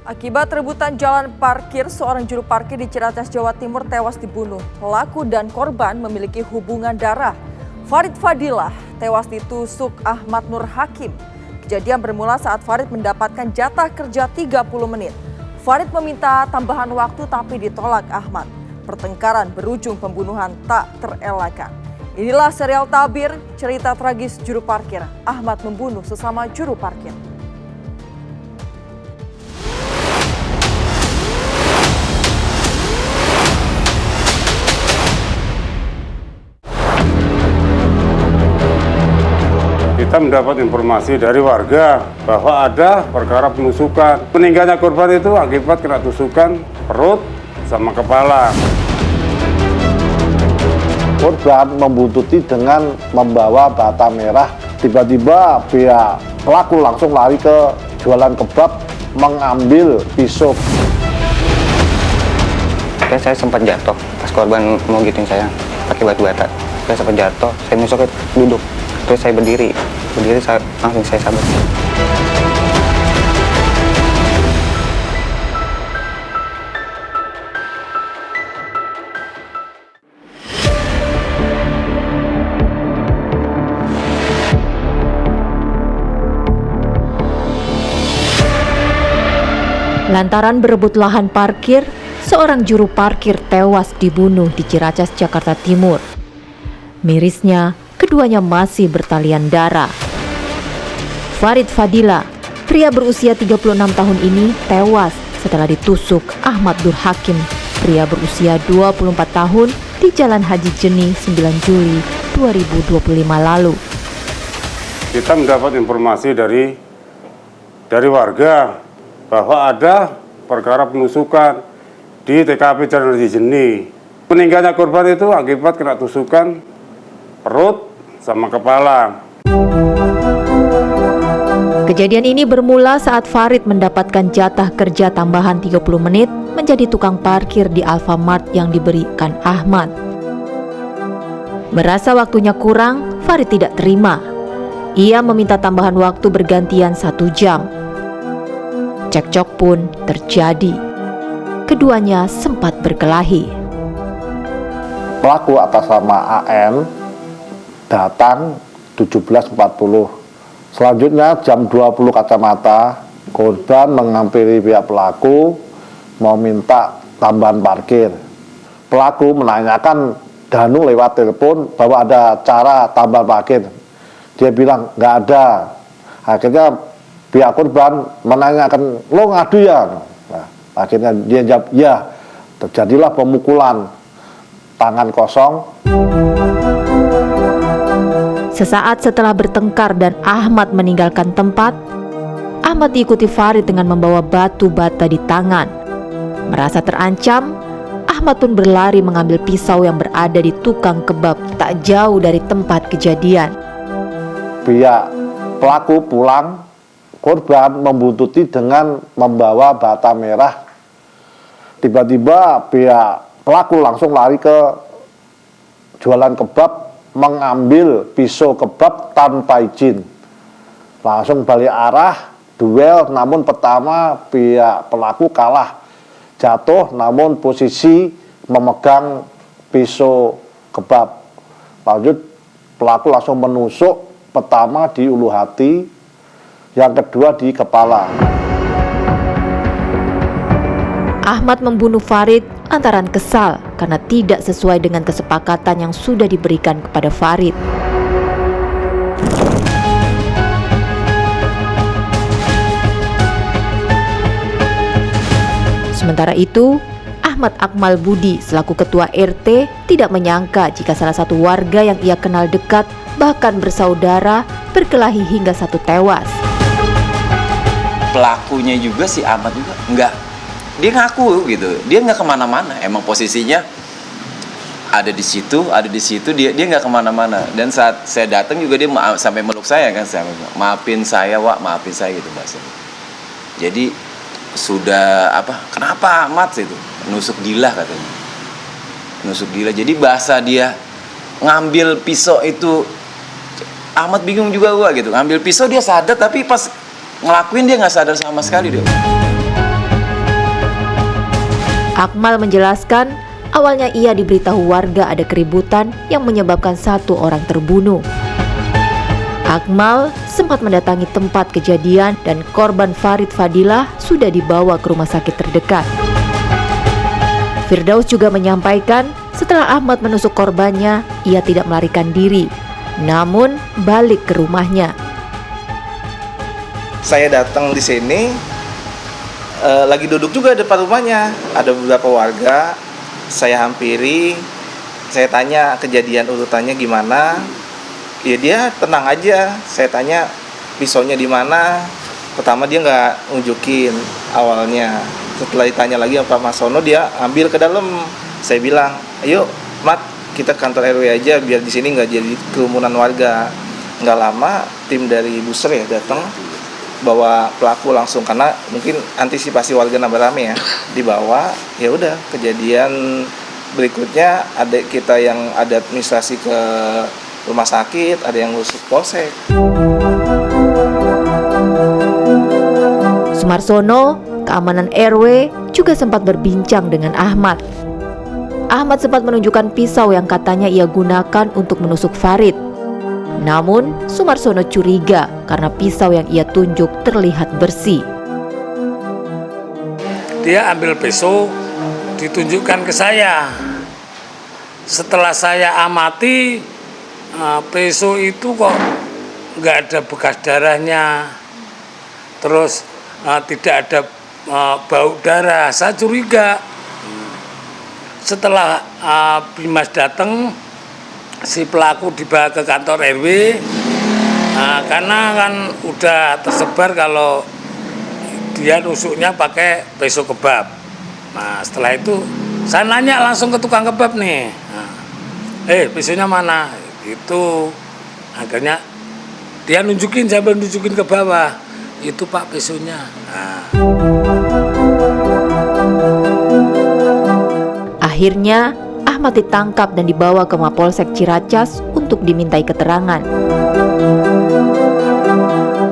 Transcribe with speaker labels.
Speaker 1: Akibat rebutan jalan parkir, seorang juru parkir di Ciracas, Jawa Timur tewas dibunuh. Pelaku dan korban memiliki hubungan darah. Farid Fadilah tewas ditusuk Ahmad Nur Hakim. Kejadian bermula saat Farid mendapatkan jatah kerja 30 menit. Farid meminta tambahan waktu tapi ditolak Ahmad. Pertengkaran berujung pembunuhan tak terelakkan. Inilah serial tabir cerita tragis juru parkir. Ahmad membunuh sesama juru parkir.
Speaker 2: Kita mendapat informasi dari warga bahwa ada perkara penusukan. Meninggalnya korban itu akibat kena tusukan perut sama kepala.
Speaker 3: Korban membuntuti dengan membawa bata merah. Tiba-tiba pihak pelaku langsung lari ke jualan kebab mengambil pisau.
Speaker 4: Saya sempat jatuh pas korban mau gituin saya pakai batu bata. Saya sempat jatuh, saya nusuk duduk. Terus saya berdiri saya langsung saya sabet.
Speaker 5: Lantaran berebut lahan parkir, seorang juru parkir tewas dibunuh di Ciracas, Jakarta Timur. Mirisnya, keduanya masih bertalian darah. Farid Fadilah, pria berusia 36 tahun ini tewas setelah ditusuk Ahmad Nur Hakim, pria berusia 24 tahun di Jalan Haji Jeni 9 Juli 2025 lalu.
Speaker 2: Kita mendapat informasi dari warga bahwa ada perkara penusukan di TKP Jalan Haji Jeni. Meninggalnya korban itu akibat kena tusukan perut sama kepala.
Speaker 5: Kejadian ini bermula saat Farid mendapatkan jatah kerja tambahan 30 menit menjadi tukang parkir di Alfamart yang diberikan Ahmad. Merasa waktunya kurang, Farid tidak terima. Ia meminta tambahan waktu bergantian 1 jam. Cekcok pun terjadi. Keduanya sempat berkelahi.
Speaker 3: Pelaku atas nama AM datang 17.40. Selanjutnya jam 20 kacamata, korban menghampiri pihak pelaku mau minta tambahan parkir. Pelaku menanyakan Danu lewat telepon bahwa ada cara tambahan parkir. Dia bilang nggak ada. Akhirnya pihak korban menanyakan, lo ngadu ya? Nah, akhirnya dia jawab ya. Terjadilah pemukulan, tangan kosong.
Speaker 5: Sesaat setelah bertengkar dan Ahmad meninggalkan tempat, Ahmad diikuti Farid dengan membawa batu bata di tangan. Merasa terancam, Ahmad pun berlari mengambil pisau yang berada di tukang kebab tak jauh dari tempat kejadian.
Speaker 3: Pihak pelaku pulang, korban membuntuti dengan membawa bata merah. Tiba-tiba pihak pelaku langsung lari ke jualan kebab mengambil pisau kebab tanpa izin. Langsung balik arah, duel, namun pertama pihak pelaku kalah. Jatuh namun posisi memegang pisau kebab. Lanjut pelaku langsung menusuk, pertama di ulu hati, yang kedua di kepala.
Speaker 5: Ahmad membunuh Farid antara kesal karena tidak sesuai dengan kesepakatan yang sudah diberikan kepada Farid. Sementara itu, Ahmad Akmal Budi selaku ketua RT tidak menyangka jika salah satu warga yang ia kenal dekat bahkan bersaudara berkelahi hingga satu tewas.
Speaker 6: Pelakunya juga si Ahmad juga enggak, dia ngaku gitu, dia nggak kemana-mana. Emang posisinya ada di situ, dia nggak kemana-mana. Dan saat saya datang juga dia sampai meluk saya kan, saya maafin saya Wak, maafin saya gitu bahasa. Jadi sudah kenapa Ahmad itu nusuk gila katanya, nusuk gila. Jadi bahasa dia ngambil pisau itu, Ahmad bingung juga gua gitu, ngambil pisau dia sadar tapi pas ngelakuin dia nggak sadar sama sekali dia.
Speaker 5: Akmal menjelaskan, awalnya ia diberitahu warga ada keributan yang menyebabkan 1 orang terbunuh. Akmal sempat mendatangi tempat kejadian dan korban Farid Fadilah sudah dibawa ke rumah sakit terdekat. Firdaus juga menyampaikan setelah Ahmad menusuk korbannya, ia tidak melarikan diri, namun balik ke rumahnya.
Speaker 7: Saya datang di sini, lagi duduk juga depan rumahnya. Ada beberapa warga, saya hampiri, saya tanya kejadian urutannya gimana. Ya dia tenang aja. Saya tanya pisaunya di mana. Pertama dia nggak nunjukin awalnya. Setelah ditanya lagi sama Pak Masono, dia ambil ke dalam. Saya bilang, ayo Mat, kita kantor RW aja biar di sini nggak jadi kerumunan warga. Nggak lama tim dari Buser ya datang, bawa pelaku langsung karena mungkin antisipasi warga nambah rame ya. Dibawa, ya udah kejadian berikutnya adik kita yang ada administrasi ke rumah sakit, ada yang ngurus polsek.
Speaker 5: Sumarsono, keamanan RW, juga sempat berbincang dengan Ahmad. Ahmad sempat menunjukkan pisau yang katanya ia gunakan untuk menusuk Farid. Namun, Sumarsono curiga karena pisau yang ia tunjuk terlihat bersih.
Speaker 8: Dia ambil pisau, ditunjukkan ke saya. Setelah saya amati, pisau itu kok nggak ada bekas darahnya, terus tidak ada bau darah. Saya curiga. Setelah Bimas datang, si pelaku dibawa ke kantor RW, karena kan udah tersebar kalau dia nusuknya pakai pisau kebab. Nah setelah itu saya nanya langsung ke tukang kebab nih, pisaunya mana? Gitu. Akhirnya dia nunjukin, sambil nunjukin ke bawah, itu Pak pisaunya.
Speaker 5: Akhirnya Ahmad ditangkap dan dibawa ke Mapolsek Ciracas untuk dimintai keterangan.